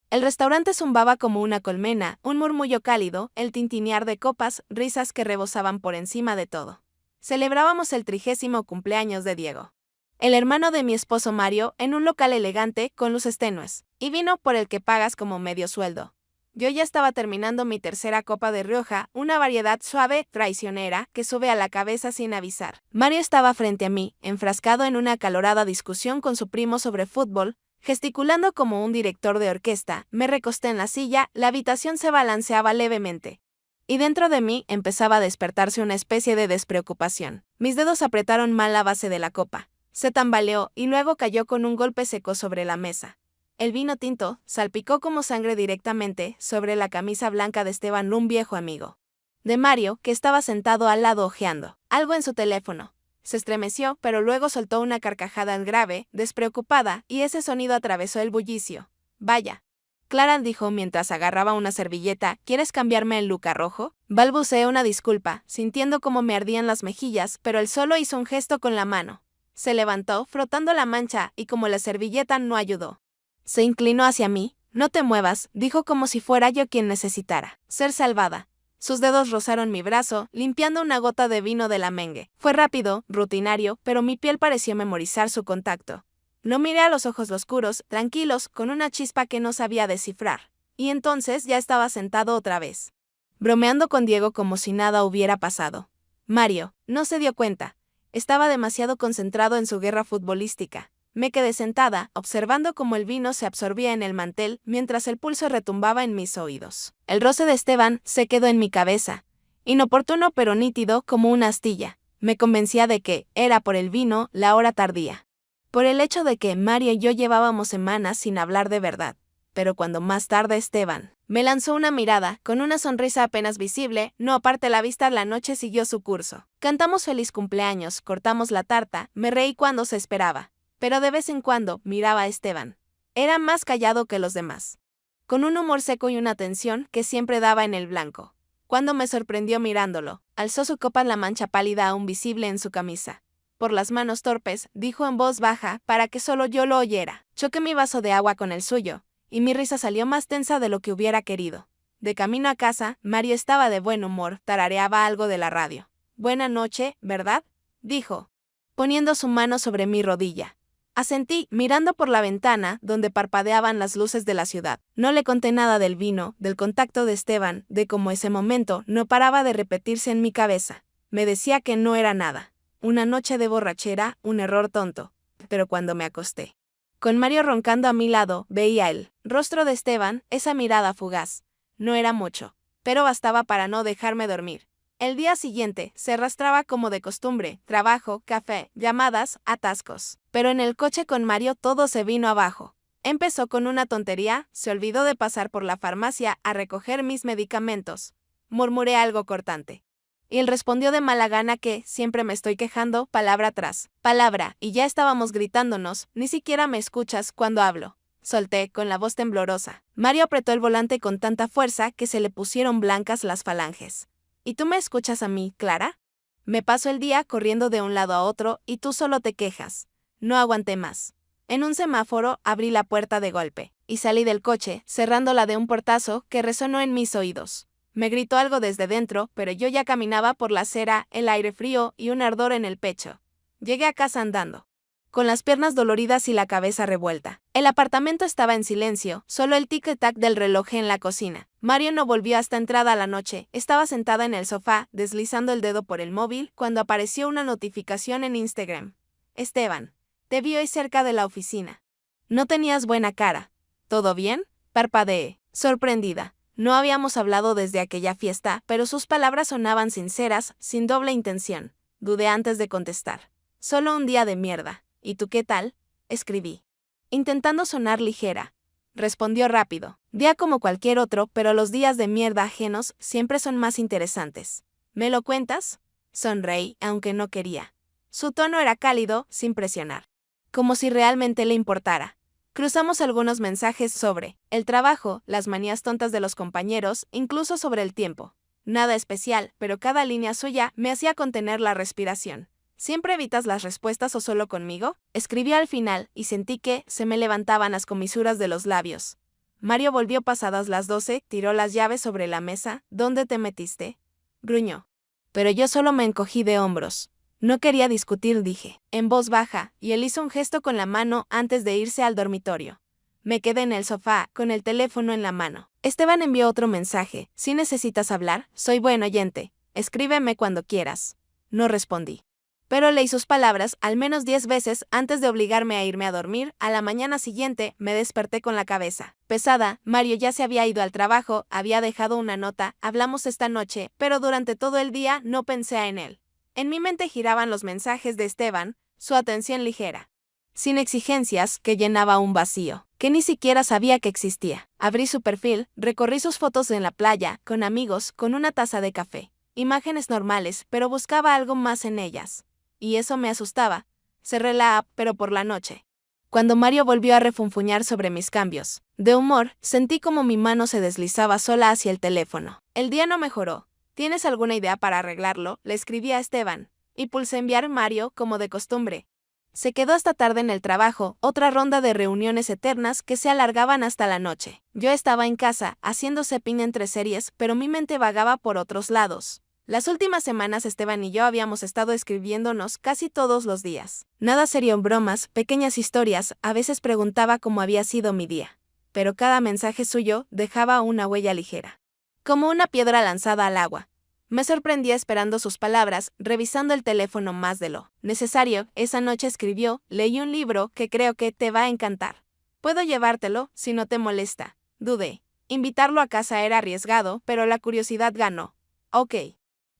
El restaurante zumbaba como una colmena, un murmullo cálido, el tintinear de copas, risas que rebosaban por encima de todo. Celebrábamos el 30º cumpleaños de Diego, el hermano de mi esposo Mario, en un local elegante con luces tenues, y vino por el que pagas como medio sueldo. Yo ya estaba terminando mi tercera copa de Rioja, una variedad suave, traicionera, que sube a la cabeza sin avisar. Mario estaba frente a mí, enfrascado en una acalorada discusión con su primo sobre fútbol, gesticulando como un director de orquesta. Me recosté en la silla, la habitación se balanceaba levemente. Y dentro de mí empezaba a despertarse una especie de despreocupación. Mis dedos apretaron mal la base de la copa. Se tambaleó y luego cayó con un golpe seco sobre la mesa. El vino tinto salpicó como sangre directamente sobre la camisa blanca de Esteban, un viejo amigo de Mario, que estaba sentado al lado hojeando algo en su teléfono. Se estremeció, pero luego soltó una carcajada grave, despreocupada, y ese sonido atravesó el bullicio. Vaya. Clara dijo mientras agarraba una servilleta, ¿quieres cambiarme el look a rojo? Balbuceé una disculpa, sintiendo cómo me ardían las mejillas, pero él solo hizo un gesto con la mano. Se levantó, frotando la mancha, y como la servilleta no ayudó, se inclinó hacia mí. No te muevas, dijo como si fuera yo quien necesitara ser salvada. Sus dedos rozaron mi brazo, limpiando una gota de vino de la mengue. Fue rápido, rutinario, pero mi piel pareció memorizar su contacto. Lo miré a los ojos oscuros, tranquilos, con una chispa que no sabía descifrar. Y entonces ya estaba sentado otra vez, bromeando con Diego como si nada hubiera pasado. Mario no se dio cuenta. Estaba demasiado concentrado en su guerra futbolística. Me quedé sentada, observando cómo el vino se absorbía en el mantel, mientras el pulso retumbaba en mis oídos. El roce de Esteban se quedó en mi cabeza, inoportuno pero nítido como una astilla. Me convencía de que era por el vino, la hora tardía, por el hecho de que Mario y yo llevábamos semanas sin hablar de verdad. Pero cuando más tarde Esteban me lanzó una mirada, con una sonrisa apenas visible, no aparte la vista, la noche siguió su curso. Cantamos feliz cumpleaños, cortamos la tarta, me reí cuando se esperaba. Pero de vez en cuando miraba a Esteban. Era más callado que los demás, con un humor seco y una tensión que siempre daba en el blanco. Cuando me sorprendió mirándolo, alzó su copa, la mancha pálida aún visible en su camisa. Por las manos torpes, dijo en voz baja para que solo yo lo oyera. Choqué mi vaso de agua con el suyo, y mi risa salió más tensa de lo que hubiera querido. De camino a casa, Mario estaba de buen humor, tarareaba algo de la radio. Buena noche, ¿verdad?, dijo, poniendo su mano sobre mi rodilla. Asentí, mirando por la ventana, donde parpadeaban las luces de la ciudad. No le conté nada del vino, del contacto de Esteban, de cómo ese momento no paraba de repetirse en mi cabeza. Me decía que no era nada. Una noche de borrachera, un error tonto. Pero cuando me acosté, con Mario roncando a mi lado, veía el rostro de Esteban, esa mirada fugaz. No era mucho, pero bastaba para no dejarme dormir. El día siguiente se arrastraba como de costumbre, trabajo, café, llamadas, atascos. Pero en el coche con Mario todo se vino abajo. Empezó con una tontería, se olvidó de pasar por la farmacia a recoger mis medicamentos. Murmuré algo cortante. Y él respondió de mala gana que siempre me estoy quejando, palabra tras palabra, y ya estábamos gritándonos, ni siquiera me escuchas cuando hablo. Solté, con la voz temblorosa. Mario apretó el volante con tanta fuerza que se le pusieron blancas las falanges. ¿Y tú me escuchas a mí, Clara? Me paso el día corriendo de un lado a otro y tú solo te quejas. No aguanté más. En un semáforo abrí la puerta de golpe y salí del coche, cerrándola de un portazo que resonó en mis oídos. Me gritó algo desde dentro, pero yo ya caminaba por la acera, el aire frío y un ardor en el pecho. Llegué a casa andando, con las piernas doloridas y la cabeza revuelta. El apartamento estaba en silencio, solo el tic-tac del reloj en la cocina. Mario no volvió hasta entrada la noche. Estaba sentada en el sofá, deslizando el dedo por el móvil, cuando apareció una notificación en Instagram. Esteban, te vi hoy cerca de la oficina. No tenías buena cara. ¿Todo bien?, parpadeé, sorprendida. No habíamos hablado desde aquella fiesta, pero sus palabras sonaban sinceras, sin doble intención. Dudé antes de contestar. Solo un día de mierda. ¿Y tú qué tal?, escribí, intentando sonar ligera. Respondió rápido. Día como cualquier otro, pero los días de mierda ajenos siempre son más interesantes. ¿Me lo cuentas? Sonreí, aunque no quería. Su tono era cálido, sin presionar, como si realmente le importara. Cruzamos algunos mensajes sobre el trabajo, las manías tontas de los compañeros, incluso sobre el tiempo. Nada especial, pero cada línea suya me hacía contener la respiración. ¿Siempre evitas las respuestas o solo conmigo?, escribió al final, y sentí que se me levantaban las comisuras de los labios. Mario volvió pasadas las 12, tiró las llaves sobre la mesa. ¿Dónde te metiste?, gruñó. Pero yo solo me encogí de hombros. No quería discutir, dije, en voz baja, y él hizo un gesto con la mano antes de irse al dormitorio. Me quedé en el sofá, con el teléfono en la mano. Esteban envió otro mensaje. Si necesitas hablar, soy buen oyente. Escríbeme cuando quieras. No respondí. Pero leí sus palabras al menos 10 veces antes de obligarme a irme a dormir. A la mañana siguiente, me desperté con la cabeza pesada. Mario ya se había ido al trabajo, había dejado una nota. Hablamos esta noche, pero durante todo el día no pensé en él. En mi mente giraban los mensajes de Esteban, su atención ligera, sin exigencias, que llenaba un vacío que ni siquiera sabía que existía. Abrí su perfil, recorrí sus fotos en la playa, con amigos, con una taza de café. Imágenes normales, pero buscaba algo más en ellas. Y eso me asustaba. Cerré la app, pero por la noche. Cuando Mario volvió a refunfuñar sobre mis cambios de humor, sentí como mi mano se deslizaba sola hacia el teléfono. El día no mejoró. ¿Tienes alguna idea para arreglarlo?, le escribí a Esteban. Y pulsé enviar. Mario, como de costumbre, se quedó hasta tarde en el trabajo, otra ronda de reuniones eternas que se alargaban hasta la noche. Yo estaba en casa, haciendo zapping entre series, pero mi mente vagaba por otros lados. Las últimas semanas Esteban y yo habíamos estado escribiéndonos casi todos los días. Nada serio, en bromas, pequeñas historias. A veces preguntaba cómo había sido mi día. Pero cada mensaje suyo dejaba una huella ligera, como una piedra lanzada al agua. Me sorprendía esperando sus palabras, revisando el teléfono más de lo necesario. Esa noche escribió: leí un libro que creo que te va a encantar. ¿Puedo llevártelo, si no te molesta? Dudé. Invitarlo a casa era arriesgado, pero la curiosidad ganó. Ok.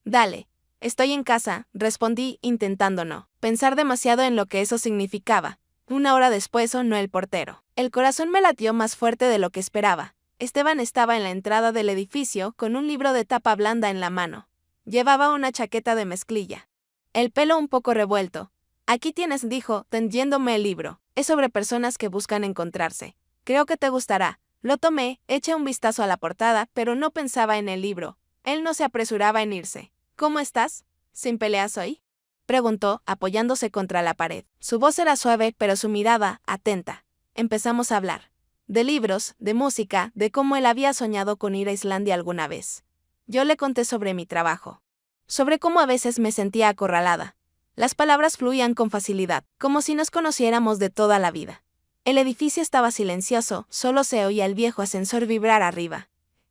Dale. Estoy en casa, respondí, intentando no pensar demasiado en lo que eso significaba. Una hora después sonó el portero. El corazón me latió más fuerte de lo que esperaba. Esteban estaba en la entrada del edificio con un libro de tapa blanda en la mano. Llevaba una chaqueta de mezclilla, el pelo un poco revuelto. Aquí tienes, dijo, tendiéndome el libro. Es sobre personas que buscan encontrarse. Creo que te gustará. Lo tomé, eché un vistazo a la portada, pero no pensaba en el libro. Él no se apresuraba en irse. ¿Cómo estás? ¿Sin peleas hoy?, preguntó, apoyándose contra la pared. Su voz era suave, pero su mirada, atenta. Empezamos a hablar. De libros, de música, de cómo él había soñado con ir a Islandia alguna vez. Yo le conté sobre mi trabajo, sobre cómo a veces me sentía acorralada. Las palabras fluían con facilidad, como si nos conociéramos de toda la vida. El edificio estaba silencioso, solo se oía el viejo ascensor vibrar arriba.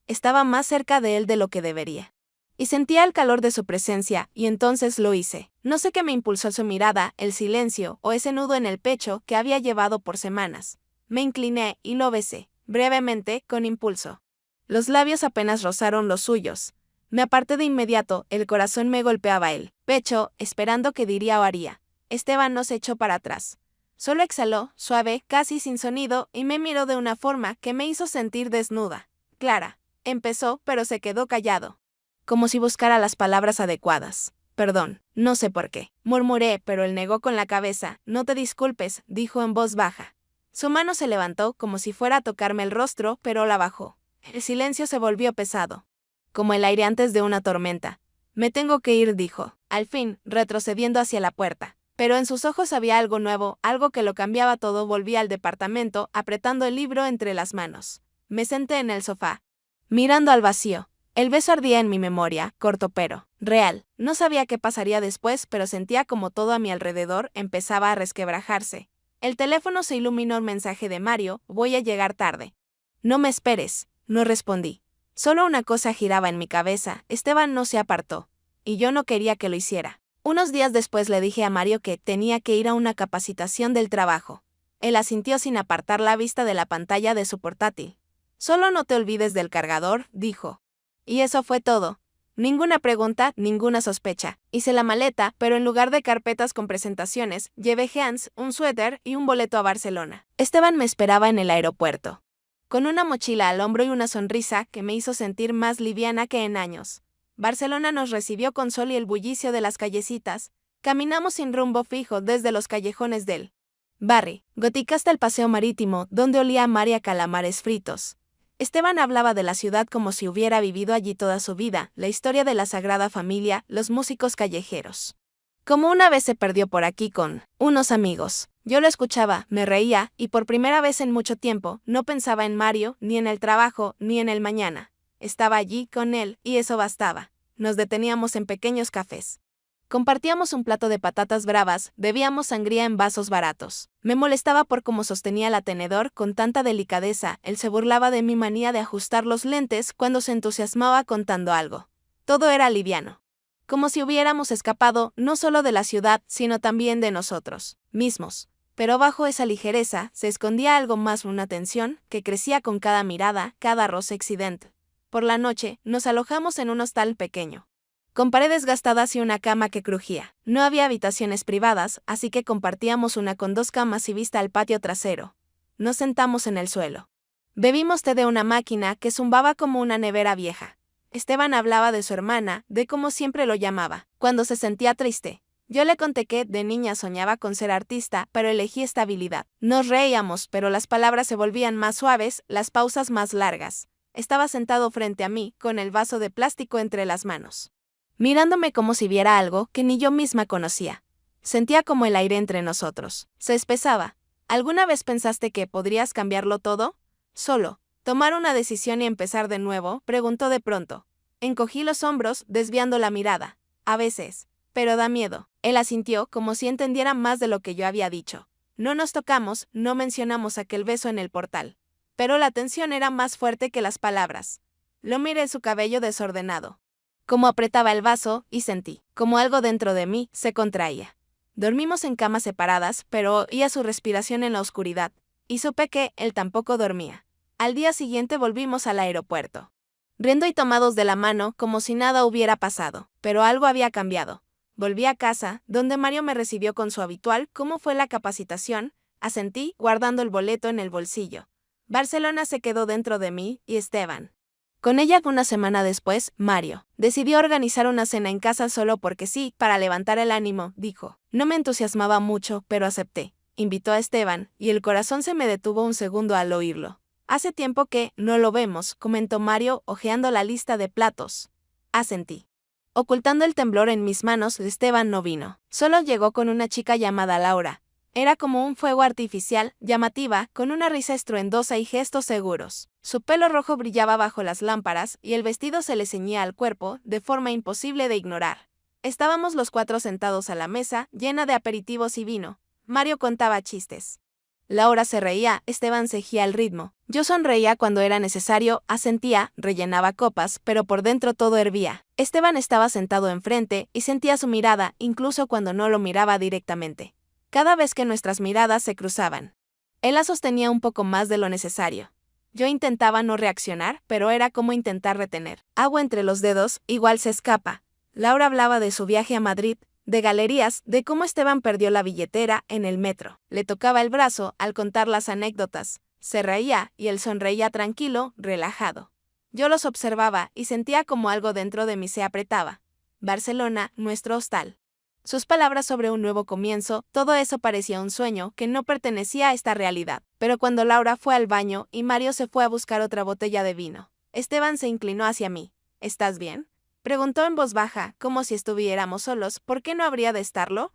Estaba más cerca de él de lo que debería. Y sentía el calor de su presencia, y entonces lo hice. No sé qué me impulsó, su mirada, el silencio, o ese nudo en el pecho que había llevado por semanas. Me incliné y lo besé, brevemente, con impulso. Los labios apenas rozaron los suyos. Me aparté de inmediato, el corazón me golpeaba el pecho, esperando qué diría o haría. Esteban no se echó para atrás. Solo exhaló, suave, casi sin sonido, y me miró de una forma que me hizo sentir desnuda. Clara. Empezó, pero se quedó callado, como si buscara las palabras adecuadas. Perdón, no sé por qué, murmuré, pero él negó con la cabeza. No te disculpes, dijo en voz baja. Su mano se levantó como si fuera a tocarme el rostro, pero la bajó. El silencio se volvió pesado, como el aire antes de una tormenta. Me tengo que ir, dijo, al fin, retrocediendo hacia la puerta. Pero en sus ojos había algo nuevo, algo que lo cambiaba todo. Volví al departamento, apretando el libro entre las manos. Me senté en el sofá, mirando al vacío. El beso ardía en mi memoria, corto pero real. No sabía qué pasaría después, pero sentía como todo a mi alrededor empezaba a resquebrajarse. El teléfono se iluminó, un mensaje de Mario: voy a llegar tarde. No me esperes, no respondí. Solo una cosa giraba en mi cabeza: Esteban no se apartó. Y yo no quería que lo hiciera. Unos días después le dije a Mario que tenía que ir a una capacitación del trabajo. Él asintió sin apartar la vista de la pantalla de su portátil. Solo no te olvides del cargador, dijo. Y eso fue todo. Ninguna pregunta, ninguna sospecha. Hice la maleta, pero en lugar de carpetas con presentaciones, llevé Hans, un suéter y un boleto a Barcelona. Esteban me esperaba en el aeropuerto, con una mochila al hombro y una sonrisa que me hizo sentir más liviana que en años. Barcelona nos recibió con sol y el bullicio de las callecitas. Caminamos sin rumbo fijo desde los callejones del Barri Gótica hasta el paseo marítimo, donde olía a mar y a calamares fritos. Esteban hablaba de la ciudad como si hubiera vivido allí toda su vida, la historia de la Sagrada Familia, los músicos callejeros, Como una vez se perdió por aquí con unos amigos. Yo lo escuchaba, me reía, y por primera vez en mucho tiempo, no pensaba en Mario, ni en el trabajo, ni en el mañana. Estaba allí con él, y eso bastaba. Nos deteníamos en pequeños cafés. Compartíamos un plato de patatas bravas, bebíamos sangría en vasos baratos. Me molestaba por cómo sostenía el tenedor con tanta delicadeza, él se burlaba de mi manía de ajustar los lentes cuando se entusiasmaba contando algo. Todo era liviano. Como si hubiéramos escapado no solo de la ciudad, sino también de nosotros mismos. Pero bajo esa ligereza se escondía algo más, una tensión que crecía con cada mirada, cada roce accidente. Por la noche, nos alojamos en un hostal pequeño, con paredes gastadas y una cama que crujía. No había habitaciones privadas, así que compartíamos una con 2 camas y vista al patio trasero. Nos sentamos en el suelo. Bebimos té de una máquina que zumbaba como una nevera vieja. Esteban hablaba de su hermana, de cómo siempre lo llamaba, cuando se sentía triste. Yo le conté que, de niña, soñaba con ser artista, pero elegí estabilidad. Nos reíamos, pero las palabras se volvían más suaves, las pausas más largas. Estaba sentado frente a mí, con el vaso de plástico entre las manos, mirándome como si viera algo que ni yo misma conocía. Sentía como el aire entre nosotros se espesaba. ¿Alguna vez pensaste que podrías cambiarlo todo? Solo tomar una decisión y empezar de nuevo, preguntó de pronto. Encogí los hombros, desviando la mirada. A veces. Pero da miedo. Él asintió como si entendiera más de lo que yo había dicho. No nos tocamos, no mencionamos aquel beso en el portal. Pero la tensión era más fuerte que las palabras. Lo miré su cabello desordenado. Como apretaba el vaso, y sentí como algo dentro de mí se contraía. Dormimos en camas separadas, pero oía su respiración en la oscuridad. Y supe que él tampoco dormía. Al día siguiente volvimos al aeropuerto, riendo y tomados de la mano como si nada hubiera pasado, pero algo había cambiado. Volví a casa, donde Mario me recibió con su habitual «¿Cómo fue la capacitación?», asentí, guardando el boleto en el bolsillo. Barcelona se quedó dentro de mí, y Esteban. Con ella, una semana después, Mario decidió organizar una cena en casa solo porque sí, para levantar el ánimo, dijo. No me entusiasmaba mucho, pero acepté. Invitó a Esteban, y el corazón se me detuvo un segundo al oírlo. Hace tiempo que no lo vemos, comentó Mario, hojeando la lista de platos. Asentí. Ocultando el temblor en mis manos, Esteban no vino. Solo llegó con una chica llamada Laura. Era como un fuego artificial, llamativa, con una risa estruendosa y gestos seguros. Su pelo rojo brillaba bajo las lámparas, y el vestido se le ceñía al cuerpo, de forma imposible de ignorar. Estábamos los 4 sentados a la mesa, llena de aperitivos y vino. Mario contaba chistes. Laura se reía, Esteban seguía el ritmo. Yo sonreía cuando era necesario, asentía, rellenaba copas, pero por dentro todo hervía. Esteban estaba sentado enfrente, y sentía su mirada, incluso cuando no lo miraba directamente. Cada vez que nuestras miradas se cruzaban, él la sostenía un poco más de lo necesario. Yo intentaba no reaccionar, pero era como intentar retener agua entre los dedos, igual se escapa. Laura hablaba de su viaje a Madrid, de galerías, de cómo Esteban perdió la billetera en el metro. Le tocaba el brazo al contar las anécdotas. Se reía, y él sonreía tranquilo, relajado. Yo los observaba, y sentía como algo dentro de mí se apretaba. Barcelona, nuestro hostal. Sus palabras sobre un nuevo comienzo, todo eso parecía un sueño que no pertenecía a esta realidad. Pero cuando Laura fue al baño, y Mario se fue a buscar otra botella de vino, Esteban se inclinó hacia mí. ¿Estás bien?, preguntó en voz baja, como si estuviéramos solos. ¿Por qué no habría de estarlo?,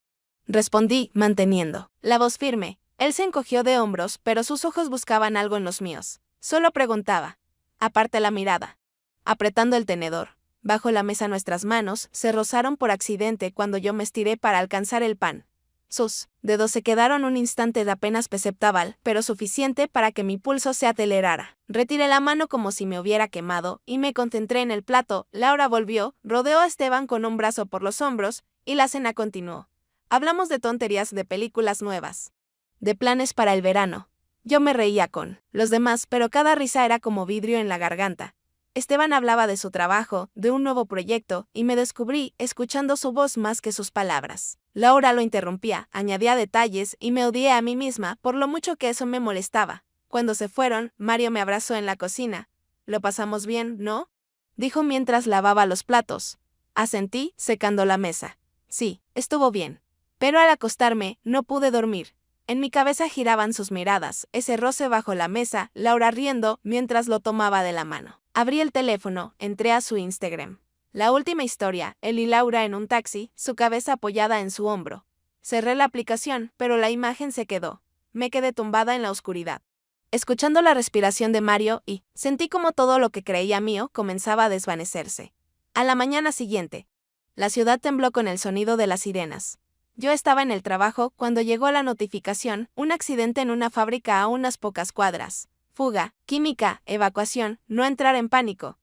respondí, manteniendo la voz firme. Él se encogió de hombros, pero sus ojos buscaban algo en los míos. Solo preguntaba. Aparté la mirada. Apretando el tenedor. Bajo la mesa nuestras manos se rozaron por accidente cuando yo me estiré para alcanzar el pan. Sus dedos se quedaron un instante de apenas perceptible, pero suficiente para que mi pulso se acelerara. Retiré la mano como si me hubiera quemado, y me concentré en el plato. Laura volvió, rodeó a Esteban con un brazo por los hombros, y la cena continuó. Hablamos de tonterías, de películas nuevas, de planes para el verano. Yo me reía con los demás, pero cada risa era como vidrio en la garganta. Esteban hablaba de su trabajo, de un nuevo proyecto, y me descubrí escuchando su voz más que sus palabras. Laura lo interrumpía, añadía detalles, y me odié a mí misma por lo mucho que eso me molestaba. Cuando se fueron, Mario me abrazó en la cocina. «Lo pasamos bien, ¿no?», dijo mientras lavaba los platos. Asentí, secando la mesa. Sí, estuvo bien. Pero al acostarme, no pude dormir. En mi cabeza giraban sus miradas, ese roce bajo la mesa, Laura riendo mientras lo tomaba de la mano. Abrí el teléfono, entré a su Instagram. La última historia, él y Laura en un taxi, su cabeza apoyada en su hombro. Cerré la aplicación, pero la imagen se quedó. Me quedé tumbada en la oscuridad, escuchando la respiración de Mario y sentí como todo lo que creía mío comenzaba a desvanecerse. A la mañana siguiente, la ciudad tembló con el sonido de las sirenas. Yo estaba en el trabajo cuando llegó la notificación, un accidente en una fábrica a unas pocas cuadras. Fuga, química, evacuación, no entrar en pánico.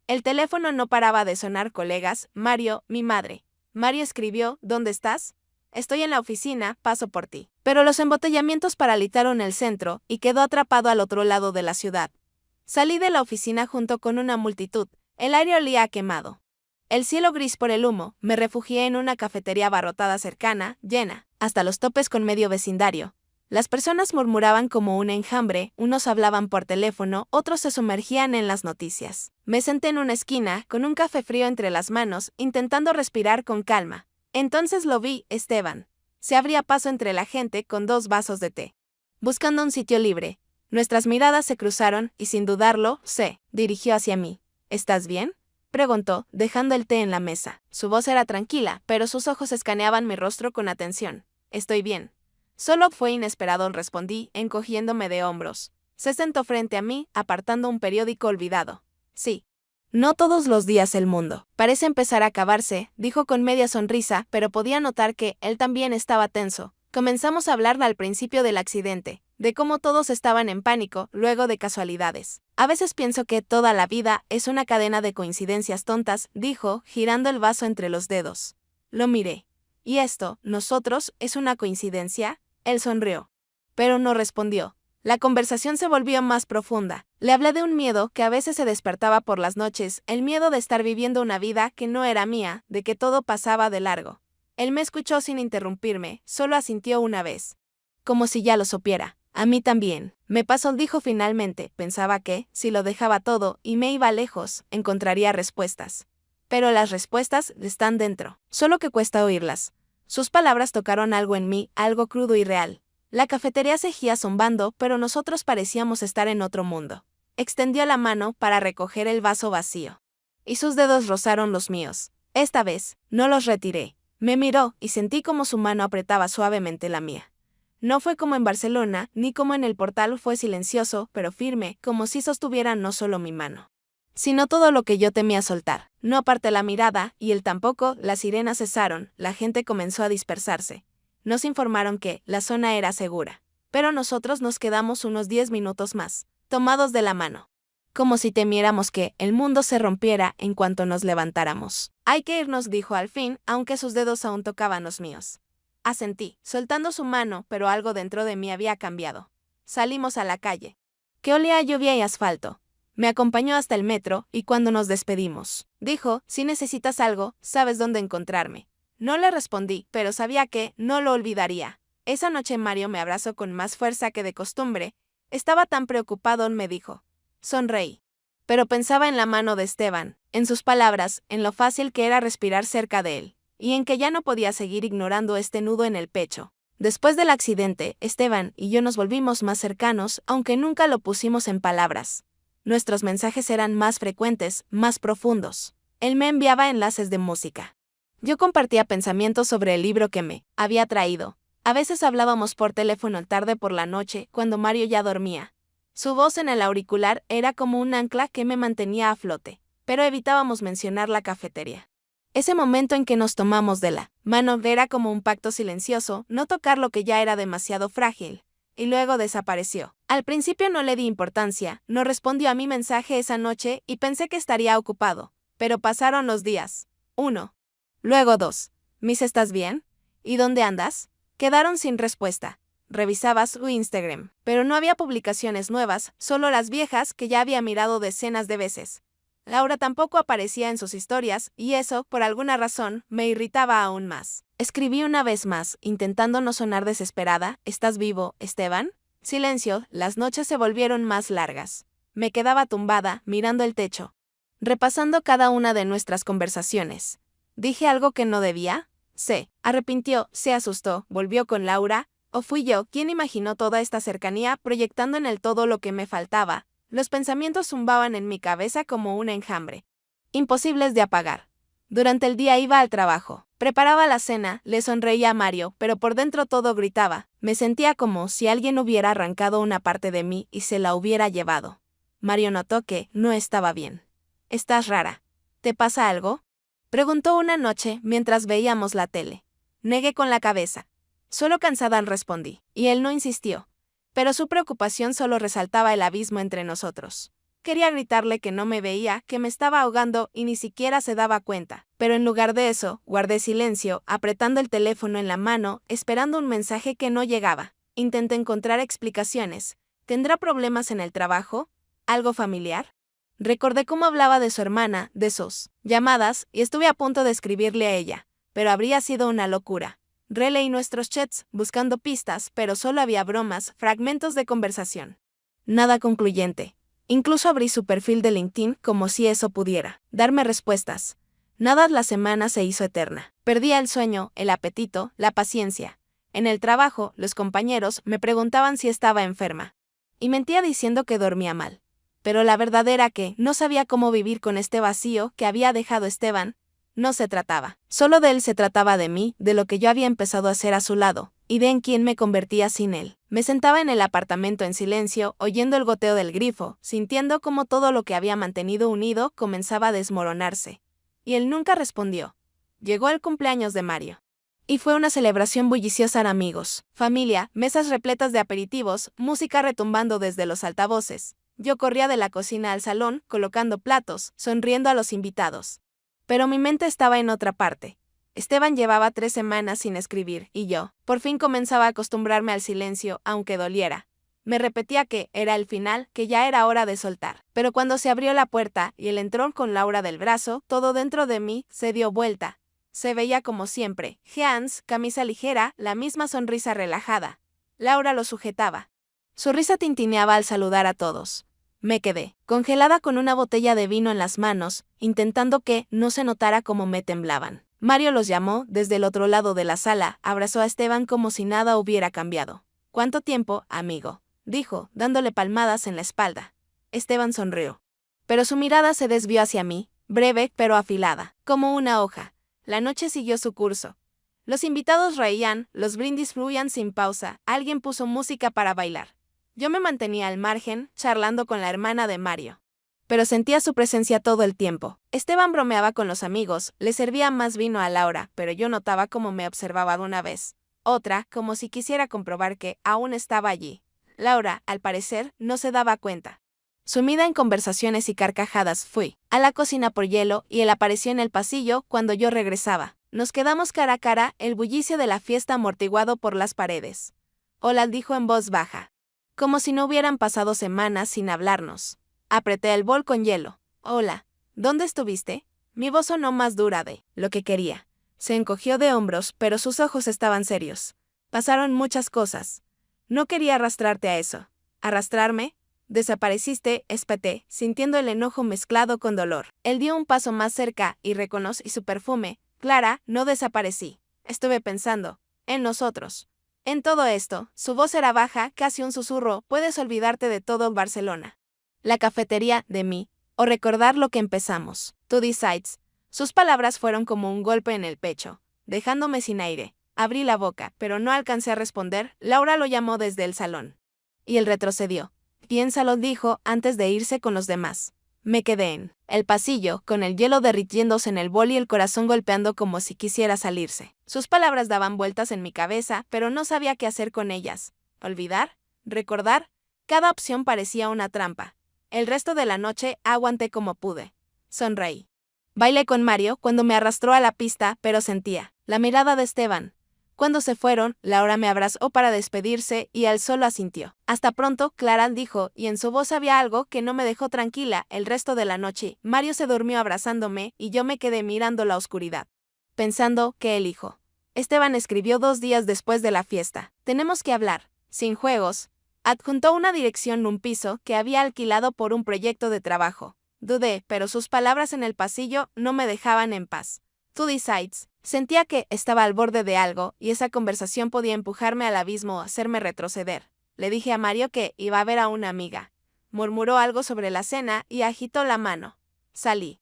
El teléfono no paraba de sonar, colegas, Mario, mi madre. Mario escribió, ¿dónde estás? Estoy en la oficina, paso por ti. Pero los embotellamientos paralizaron el centro y quedó atrapado al otro lado de la ciudad. Salí de la oficina junto con una multitud, el aire olía a quemado. El cielo gris por el humo, me refugié en una cafetería abarrotada cercana, llena, hasta los topes con medio vecindario. Las personas murmuraban como un enjambre, unos hablaban por teléfono, otros se sumergían en las noticias. Me senté en una esquina, con un café frío entre las manos, intentando respirar con calma. Entonces lo vi, Esteban. Se abría paso entre la gente con 2 vasos de té. Buscando un sitio libre. Nuestras miradas se cruzaron y sin dudarlo, se dirigió hacia mí. ¿Estás bien?, preguntó, dejando el té en la mesa. Su voz era tranquila, pero sus ojos escaneaban mi rostro con atención. Estoy bien. Solo fue inesperado, respondí, encogiéndome de hombros. Se sentó frente a mí, apartando un periódico olvidado. Sí. No todos los días el mundo parece empezar a acabarse, dijo con media sonrisa, pero podía notar que él también estaba tenso. Comenzamos a hablar al principio del accidente, de cómo todos estaban en pánico, luego de casualidades. A veces pienso que toda la vida es una cadena de coincidencias tontas, dijo, girando el vaso entre los dedos. Lo miré. ¿Y esto, nosotros, es una coincidencia? Él sonrió. Pero no respondió. La conversación se volvió más profunda. Le hablé de un miedo que a veces se despertaba por las noches, el miedo de estar viviendo una vida que no era mía, de que todo pasaba de largo. Él me escuchó sin interrumpirme, solo asintió una vez. Como si ya lo supiera. A mí también. Me pasó, dijo finalmente. Pensaba que, si lo dejaba todo y me iba lejos, encontraría respuestas. Pero las respuestas están dentro, solo que cuesta oírlas. Sus palabras tocaron algo en mí, algo crudo y real. La cafetería seguía zumbando, pero nosotros parecíamos estar en otro mundo. Extendió la mano para recoger el vaso vacío. Y sus dedos rozaron los míos. Esta vez, no los retiré. Me miró y sentí como su mano apretaba suavemente la mía. No fue como en Barcelona, ni como en el portal, fue silencioso, pero firme, como si sostuviera no solo mi mano, sino todo lo que yo temía soltar. No aparté la mirada, y él tampoco. Las sirenas cesaron, la gente comenzó a dispersarse. Nos informaron que la zona era segura. Pero nosotros nos quedamos unos 10 minutos más, tomados de la mano. Como si temiéramos que el mundo se rompiera en cuanto nos levantáramos. Hay que irnos, dijo al fin, aunque sus dedos aún tocaban los míos. Asentí, soltando su mano, pero algo dentro de mí había cambiado. Salimos a la calle, que olía a lluvia y asfalto. Me acompañó hasta el metro, y cuando nos despedimos, dijo, si necesitas algo, sabes dónde encontrarme. No le respondí, pero sabía que no lo olvidaría. Esa noche Mario me abrazó con más fuerza que de costumbre. Estaba tan preocupado, me dijo. Sonreí. Pero pensaba en la mano de Esteban, en sus palabras, en lo fácil que era respirar cerca de él, y en que ya no podía seguir ignorando este nudo en el pecho. Después del accidente, Esteban y yo nos volvimos más cercanos, aunque nunca lo pusimos en palabras. Nuestros mensajes eran más frecuentes, más profundos. Él me enviaba enlaces de música. Yo compartía pensamientos sobre el libro que me había traído. A veces hablábamos por teléfono tarde por la noche, cuando Mario ya dormía. Su voz en el auricular era como un ancla que me mantenía a flote, pero evitábamos mencionar la cafetería. Ese momento en que nos tomamos de la mano era como un pacto silencioso, no tocar lo que ya era demasiado frágil. Y luego desapareció. Al principio no le di importancia, no respondió a mi mensaje esa noche y pensé que estaría ocupado. Pero pasaron los días. 1. Luego 2. Miss, ¿estás bien? ¿Y dónde andas? Quedaron sin respuesta. Revisaba su Instagram, pero no había publicaciones nuevas, solo las viejas que ya había mirado decenas de veces. Laura tampoco aparecía en sus historias, y eso, por alguna razón, me irritaba aún más. Escribí una vez más, intentando no sonar desesperada. ¿Estás vivo, Esteban? Silencio, las noches se volvieron más largas. Me quedaba tumbada, mirando el techo, repasando cada una de nuestras conversaciones. ¿Dije algo que no debía? Se arrepintió, se asustó, volvió con Laura, ¿o fui yo quien imaginó toda esta cercanía, proyectando en él todo lo que me faltaba? Los pensamientos zumbaban en mi cabeza como un enjambre, imposibles de apagar. Durante el día iba al trabajo, preparaba la cena, le sonreía a Mario, pero por dentro todo gritaba. Me sentía como si alguien hubiera arrancado una parte de mí y se la hubiera llevado. Mario notó que no estaba bien. «Estás rara. ¿Te pasa algo?», preguntó una noche mientras veíamos la tele. Negué con la cabeza. «Solo cansada», respondí, y él no insistió. Pero su preocupación solo resaltaba el abismo entre nosotros. Quería gritarle que no me veía, que me estaba ahogando y ni siquiera se daba cuenta. Pero en lugar de eso, guardé silencio, apretando el teléfono en la mano, esperando un mensaje que no llegaba. Intenté encontrar explicaciones. ¿Tendrá problemas en el trabajo? ¿Algo familiar? Recordé cómo hablaba de su hermana, de sus llamadas, y estuve a punto de escribirle a ella. Pero habría sido una locura. Releí nuestros chats, buscando pistas, pero solo había bromas, fragmentos de conversación. Nada concluyente. Incluso abrí su perfil de LinkedIn como si eso pudiera darme respuestas. Nada, la semana se hizo eterna. Perdía el sueño, el apetito, la paciencia. En el trabajo, los compañeros me preguntaban si estaba enferma. Y mentía diciendo que dormía mal. Pero la verdad era que no sabía cómo vivir con este vacío que había dejado Esteban. No se trataba solo de él, se trataba de mí, de lo que yo había empezado a hacer a su lado, y de en quién me convertía sin él. Me sentaba en el apartamento en silencio, oyendo el goteo del grifo, sintiendo cómo todo lo que había mantenido unido comenzaba a desmoronarse. Y él nunca respondió. Llegó el cumpleaños de Mario. Y fue una celebración bulliciosa de amigos, familia, mesas repletas de aperitivos, música retumbando desde los altavoces. Yo corría de la cocina al salón, colocando platos, sonriendo a los invitados. Pero mi mente estaba en otra parte. Esteban llevaba 3 semanas sin escribir, y yo, por fin, comenzaba a acostumbrarme al silencio, aunque doliera. Me repetía que era el final, que ya era hora de soltar. Pero cuando se abrió la puerta y él entró con Laura del brazo, todo dentro de mí se dio vuelta. Se veía como siempre, jeans, camisa ligera, la misma sonrisa relajada. Laura lo sujetaba. Su risa tintineaba al saludar a todos. Me quedé, congelada con una botella de vino en las manos, intentando que no se notara cómo me temblaban. Mario los llamó desde el otro lado de la sala, abrazó a Esteban como si nada hubiera cambiado. «¿Cuánto tiempo, amigo?», dijo, dándole palmadas en la espalda. Esteban sonrió. Pero su mirada se desvió hacia mí, breve pero afilada, como una hoja. La noche siguió su curso. Los invitados reían, los brindis fluían sin pausa, alguien puso música para bailar. Yo me mantenía al margen, charlando con la hermana de Mario. Pero sentía su presencia todo el tiempo. Esteban bromeaba con los amigos, le servía más vino a Laura, pero yo notaba cómo me observaba de una vez. Otra, como si quisiera comprobar que aún estaba allí. Laura, al parecer, no se daba cuenta. Sumida en conversaciones y carcajadas, fui a la cocina por hielo y él apareció en el pasillo cuando yo regresaba. Nos quedamos cara a cara, el bullicio de la fiesta amortiguado por las paredes. «Hola», dijo en voz baja. Como si no hubieran pasado semanas sin hablarnos. Apreté el bol con hielo. «Hola, ¿dónde estuviste?». Mi voz sonó más dura de lo que quería. Se encogió de hombros, pero sus ojos estaban serios. «Pasaron muchas cosas. No quería arrastrarte a eso». «¿Arrastrarme?». «Desapareciste», espeté, sintiendo el enojo mezclado con dolor. Él dio un paso más cerca y reconocí su perfume. «Clara, no desaparecí. Estuve pensando en nosotros. En todo esto». Su voz era baja, casi un susurro. «Puedes olvidarte de todo Barcelona. La cafetería, de mí, o recordar lo que empezamos. Tú decides». Sus palabras fueron como un golpe en el pecho, dejándome sin aire. Abrí la boca, pero no alcancé a responder. Laura lo llamó desde el salón. Y él retrocedió. «Piénsalo», dijo, antes de irse con los demás. Me quedé en el pasillo, con el hielo derritiéndose en el bol y el corazón golpeando como si quisiera salirse. Sus palabras daban vueltas en mi cabeza, pero no sabía qué hacer con ellas. ¿Olvidar? ¿Recordar? Cada opción parecía una trampa. El resto de la noche aguanté como pude. Sonreí. Bailé con Mario cuando me arrastró a la pista, pero sentía la mirada de Esteban. Cuando se fueron, Laura me abrazó para despedirse y él solo asintió. «Hasta pronto, Clara», dijo, y en su voz había algo que no me dejó tranquila el resto de la noche. Mario se durmió abrazándome y yo me quedé mirando la oscuridad, pensando ¿qué elijo? Esteban escribió 2 días después de la fiesta. «Tenemos que hablar, sin juegos». Adjuntó una dirección en un piso que había alquilado por un proyecto de trabajo. Dudé, pero sus palabras en el pasillo no me dejaban en paz. «Tú decides». Sentía que estaba al borde de algo, y esa conversación podía empujarme al abismo o hacerme retroceder. Le dije a Mario que iba a ver a una amiga. Murmuró algo sobre la cena y agitó la mano. Salí.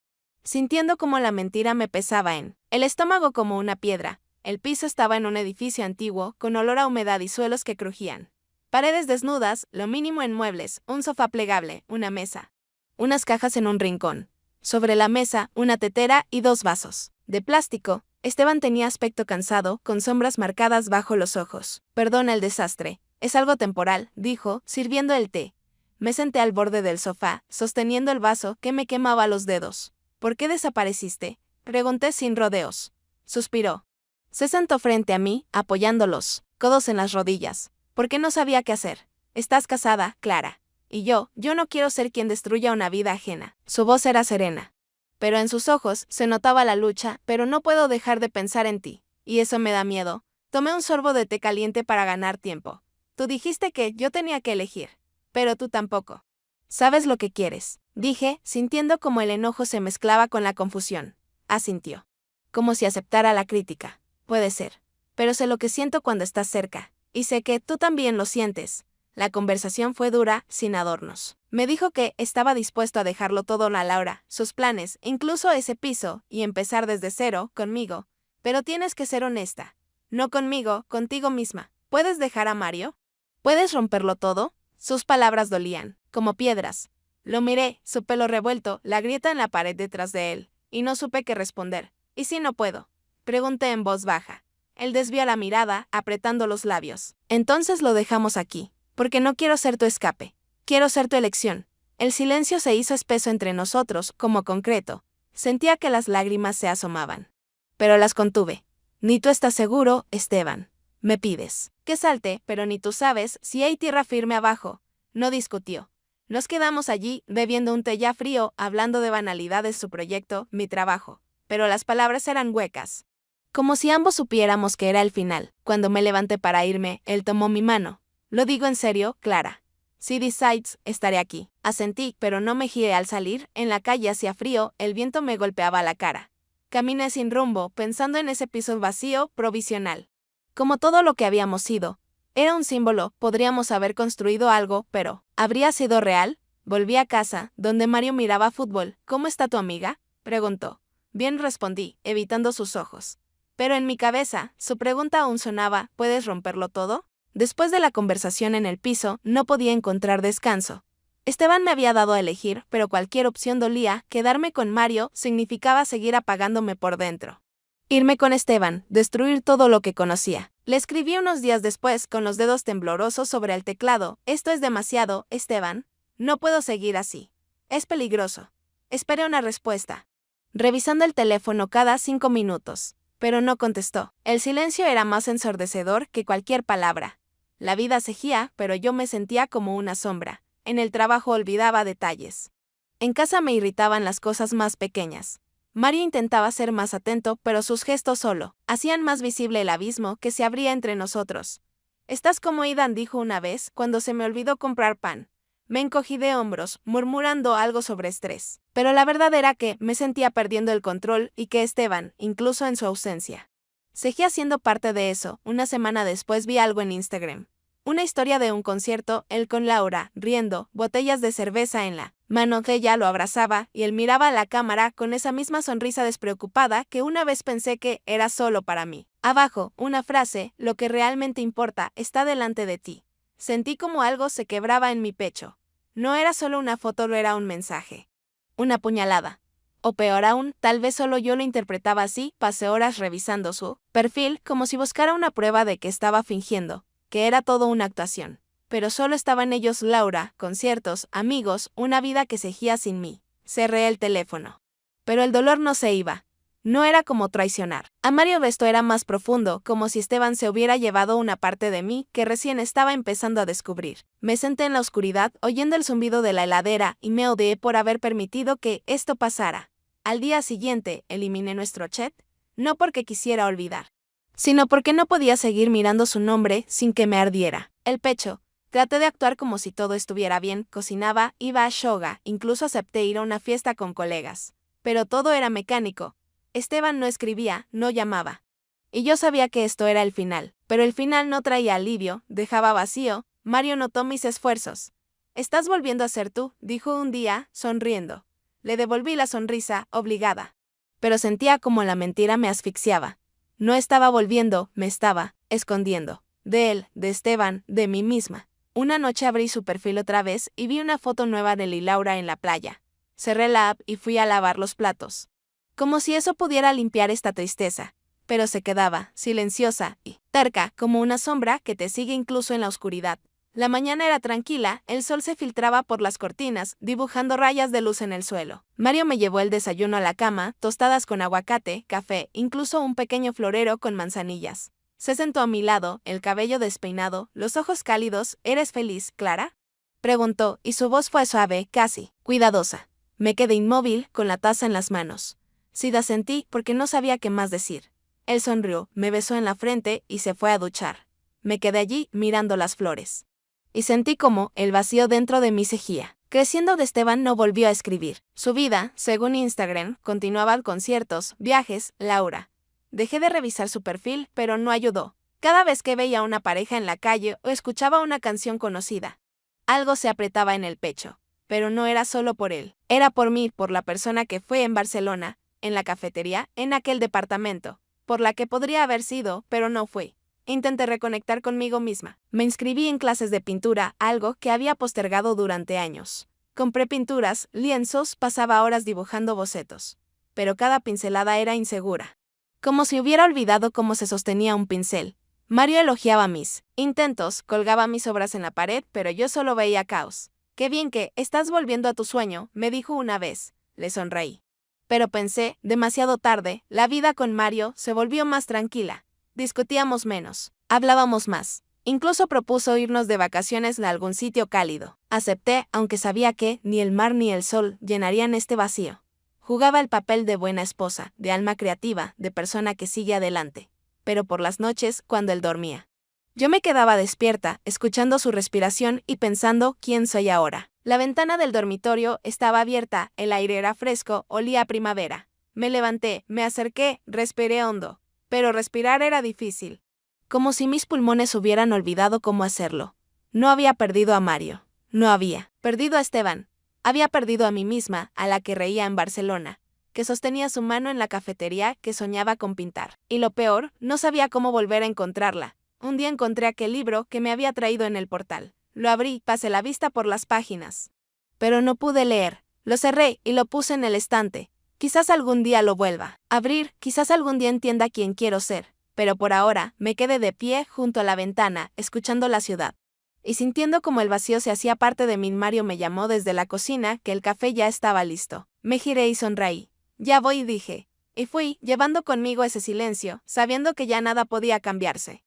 sintiendo como la mentira me pesaba en el estómago como una piedra. El piso estaba en un edificio antiguo, con olor a humedad y suelos que crujían. Paredes desnudas, lo mínimo en muebles, un sofá plegable, una mesa. Unas cajas en un rincón. Sobre la mesa, una tetera y 2 vasos. De plástico, Esteban tenía aspecto cansado, con sombras marcadas bajo los ojos. Perdona el desastre. Es algo temporal, dijo, sirviendo el té. Me senté al borde del sofá, sosteniendo el vaso que me quemaba los dedos. ¿Por qué desapareciste? Pregunté sin rodeos. Suspiró. Se sentó frente a mí, apoyando los codos en las rodillas. Porque no sabía qué hacer. Estás casada, Clara. Y yo no quiero ser quien destruya una vida ajena. Su voz era serena. Pero en sus ojos se notaba la lucha, pero no puedo dejar de pensar en ti. Y eso me da miedo. Tomé un sorbo de té caliente para ganar tiempo. Tú dijiste que yo tenía que elegir. Pero tú tampoco. ¿Sabes lo que quieres? Dije, sintiendo como el enojo se mezclaba con la confusión. Asintió. Como si aceptara la crítica. Puede ser. Pero sé lo que siento cuando estás cerca. Y sé que tú también lo sientes. La conversación fue dura, sin adornos. Me dijo que estaba dispuesto a dejarlo todo a Laura, sus planes, incluso ese piso, y empezar desde cero, conmigo. Pero tienes que ser honesta. No conmigo, contigo misma. ¿Puedes dejar a Mario? ¿Puedes romperlo todo? Sus palabras dolían, como piedras. Lo miré, su pelo revuelto, la grieta en la pared detrás de él, y no supe qué responder. ¿Y si no puedo? Pregunté en voz baja. Él desvió la mirada, apretando los labios. Entonces lo dejamos aquí, porque no quiero ser tu escape. Quiero ser tu elección. El silencio se hizo espeso entre nosotros, como concreto. Sentía que las lágrimas se asomaban. Pero las contuve. Ni tú estás seguro, Esteban. Me pides que salte, pero ni tú sabes si hay tierra firme abajo. No discutió. Nos quedamos allí, bebiendo un té ya frío, hablando de banalidades, su proyecto, mi trabajo. Pero las palabras eran huecas. Como si ambos supiéramos que era el final. Cuando me levanté para irme, él tomó mi mano. Lo digo en serio, Clara. Si decides, estaré aquí. Asentí, pero no me giré al salir. En la calle hacía frío, el viento me golpeaba la cara. Caminé sin rumbo, pensando en ese piso vacío, provisional. Como todo lo que habíamos sido. Era un símbolo, podríamos haber construido algo, pero ¿habría sido real? Volví a casa, donde Mario miraba fútbol. ¿Cómo está tu amiga? Preguntó. Bien, respondí, evitando sus ojos. Pero en mi cabeza, su pregunta aún sonaba, ¿puedes romperlo todo? Después de la conversación en el piso, no podía encontrar descanso. Esteban me había dado a elegir, pero cualquier opción dolía. Quedarme con Mario significaba seguir apagándome por dentro. Irme con Esteban, destruir todo lo que conocía. Le escribí unos días después, con los dedos temblorosos sobre el teclado. Esto es demasiado, Esteban. No puedo seguir así. Es peligroso. Esperé una respuesta. Revisando el teléfono cada 5 minutos. Pero no contestó. El silencio era más ensordecedor que cualquier palabra. La vida seguía, pero yo me sentía como una sombra. En el trabajo olvidaba detalles. En casa me irritaban las cosas más pequeñas. Mario intentaba ser más atento, pero sus gestos solo hacían más visible el abismo que se abría entre nosotros. «Estás como Aidan», dijo una vez, cuando se me olvidó comprar pan. Me encogí de hombros, murmurando algo sobre estrés. Pero la verdad era que me sentía perdiendo el control y que Esteban, incluso en su ausencia, seguía siendo parte de eso. Una semana después vi algo en Instagram. Una historia de un concierto, él con Laura, riendo, botellas de cerveza en la mano. Ella lo abrazaba y él miraba a la cámara con esa misma sonrisa despreocupada que una vez pensé que era solo para mí. Abajo, una frase, lo que realmente importa está delante de ti. Sentí como algo se quebraba en mi pecho. No era solo una foto, lo era un mensaje. Una puñalada. O peor aún, tal vez solo yo lo interpretaba así. Pasé horas revisando su perfil como si buscara una prueba de que estaba fingiendo, que era todo una actuación. Pero solo estaban ellos, Laura, conciertos, amigos, una vida que seguía sin mí. Cerré el teléfono. Pero el dolor no se iba. No era como traicionar. A Mario esto era más profundo, como si Esteban se hubiera llevado una parte de mí que recién estaba empezando a descubrir. Me senté en la oscuridad, oyendo el zumbido de la heladera, y me odié por haber permitido que esto pasara. Al día siguiente, eliminé nuestro chat, no porque quisiera olvidar, sino porque no podía seguir mirando su nombre sin que me ardiera el pecho. Traté de actuar como si todo estuviera bien, cocinaba, iba a yoga, incluso acepté ir a una fiesta con colegas. Pero todo era mecánico. Esteban no escribía, no llamaba. Y yo sabía que esto era el final, pero el final no traía alivio, dejaba vacío. Mario notó mis esfuerzos. «Estás volviendo a ser tú», dijo un día, sonriendo. Le devolví la sonrisa, obligada. Pero sentía como la mentira me asfixiaba. No estaba volviendo, me estaba escondiendo. De él, de Esteban, de mí misma. Una noche abrí su perfil otra vez y vi una foto nueva de él y Laura en la playa. Cerré la app y fui a lavar los platos. Como si eso pudiera limpiar esta tristeza. Pero se quedaba, silenciosa y terca, como una sombra que te sigue incluso en la oscuridad. La mañana era tranquila, el sol se filtraba por las cortinas, dibujando rayas de luz en el suelo. Mario me llevó el desayuno a la cama, tostadas con aguacate, café, incluso un pequeño florero con manzanillas. Se sentó a mi lado, el cabello despeinado, los ojos cálidos. ¿Eres feliz, Clara?, preguntó, y su voz fue suave, casi cuidadosa. Me quedé inmóvil, con la taza en las manos. Sí, asentí, porque no sabía qué más decir. Él sonrió, me besó en la frente y se fue a duchar. Me quedé allí, mirando las flores. Y sentí como el vacío dentro de mí cegía. Creciendo de Esteban no volvió a escribir. Su vida, según Instagram, continuaba: conciertos, viajes, Laura. Dejé de revisar su perfil, pero no ayudó. Cada vez que veía a una pareja en la calle o escuchaba una canción conocida, algo se apretaba en el pecho. Pero no era solo por él. Era por mí, por la persona que fue en Barcelona, en la cafetería, en aquel departamento. Por la que podría haber sido, pero no fue. Intenté reconectar conmigo misma. Me inscribí en clases de pintura, algo que había postergado durante años. Compré pinturas, lienzos, pasaba horas dibujando bocetos. Pero cada pincelada era insegura. Como si hubiera olvidado cómo se sostenía un pincel. Mario elogiaba mis intentos, colgaba mis obras en la pared, pero yo solo veía caos. «Qué bien que estás volviendo a tu sueño», me dijo una vez. Le sonreí. Pero pensé, demasiado tarde, la vida con Mario se volvió más tranquila. Discutíamos menos, hablábamos más. Incluso propuso irnos de vacaciones a algún sitio cálido. Acepté, aunque sabía que ni el mar ni el sol llenarían este vacío. Jugaba el papel de buena esposa, de alma creativa, de persona que sigue adelante. Pero por las noches, cuando él dormía, yo me quedaba despierta, escuchando su respiración y pensando: ¿quién soy ahora? La ventana del dormitorio estaba abierta, el aire era fresco, olía a primavera. Me levanté, me acerqué, respiré hondo. Pero respirar era difícil. Como si mis pulmones hubieran olvidado cómo hacerlo. No había perdido a Mario. No había perdido a Esteban. Había perdido a mí misma, a la que reía en Barcelona, que sostenía su mano en la cafetería, que soñaba con pintar. Y lo peor, no sabía cómo volver a encontrarla. Un día encontré aquel libro que me había traído en el portal. Lo abrí, pasé la vista por las páginas. Pero no pude leer. Lo cerré y lo puse en el estante. Quizás algún día lo vuelva a abrir, quizás algún día entienda quién quiero ser. Pero por ahora, me quedé de pie junto a la ventana, escuchando la ciudad. Y sintiendo como el vacío se hacía parte de mí. Mario me llamó desde la cocina, que el café ya estaba listo. Me giré y sonreí. Ya voy, dije. Y fui, llevando conmigo ese silencio, sabiendo que ya nada podía cambiarse.